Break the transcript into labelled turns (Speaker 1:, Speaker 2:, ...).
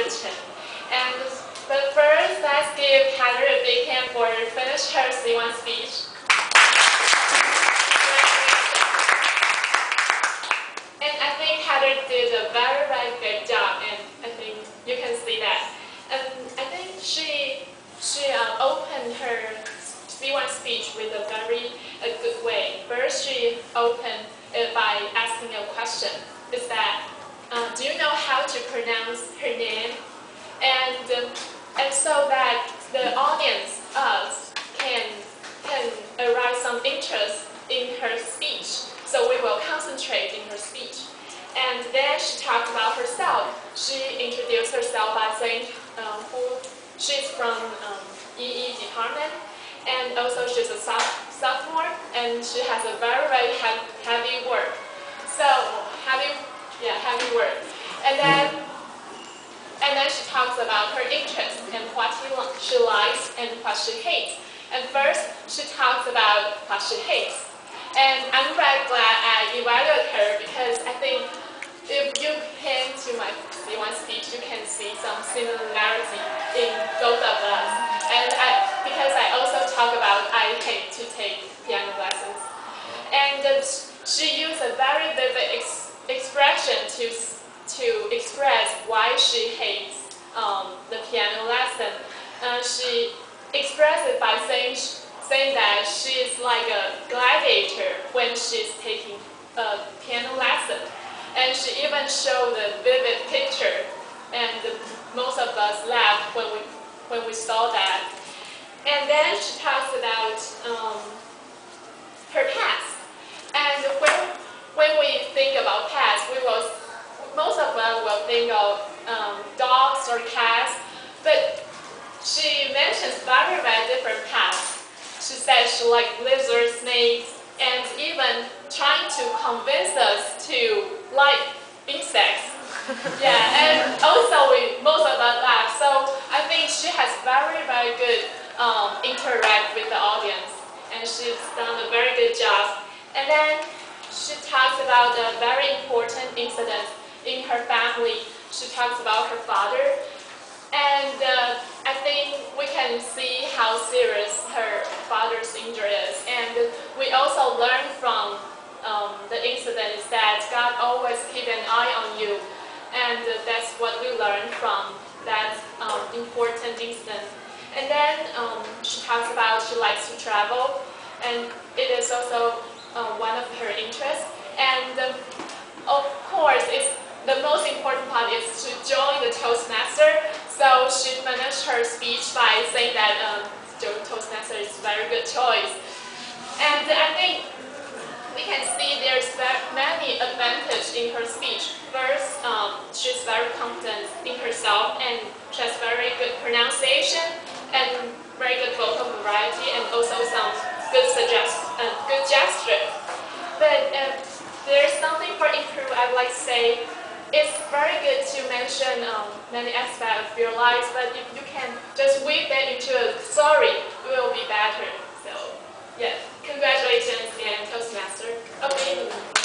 Speaker 1: question. But first, let's give Heather a big hand for finish her C1 speech. And I think Heather did a very, very good job, and I think you can see that. And I think she opened her C1 speech with a very good way. First, she opened it by asking a question. Is that, do you know how to pronounce her name? And so that the audience can arise some interest in her speech. So we will concentrate in her speech. And then she talked about herself. She introduced herself by saying she's from EE department, and also she's a sophomore, and she has a very, very heavy work. So heavy work. And then she talks about her interests and what she likes and what she hates. And first, she talks about what she hates. And I'm very glad I evaluated her because I think if you came to my C1 speech, you can see some similarity in both of us. And because I also talk about I hate to take piano lessons. And she used a very vivid expression to express why she hates the piano lesson. She expressed it by saying that she is like a gladiator when she's taking a piano lesson. And she even showed a vivid picture, and most of us laughed when we saw that. And then she talks about her past. And when we think about past, most of us will think of dogs or cats, but she mentions very, very different paths. She says she likes lizards, snakes, and even trying to convince us to like insects. Yeah, and also most of us laugh. So I think she has very, very good interact with the audience, and she's done a very good job. And then she talks about a very important incident in her family. She talks about her father, and I think we can see how serious her father's injury is. And we also learn from the incident is that God always keep an eye on you, and that's what we learned from that important incident. And then she talks about she likes to travel, and it is also one of her interests. And of course, the most important part is to join the Toastmaster. So she finished her speech by saying that Toastmaster is a very good choice. And I think we can see there's many advantages in her speech. First, she's very confident in herself, and she has very good pronunciation and very good vocal variety, and also some good gestures. But there's something for improve. I'd like to say it's very good to mention many aspects of your life, but if you can just weave that into a story, it will be better. So, yeah, congratulations and Toastmaster. Okay.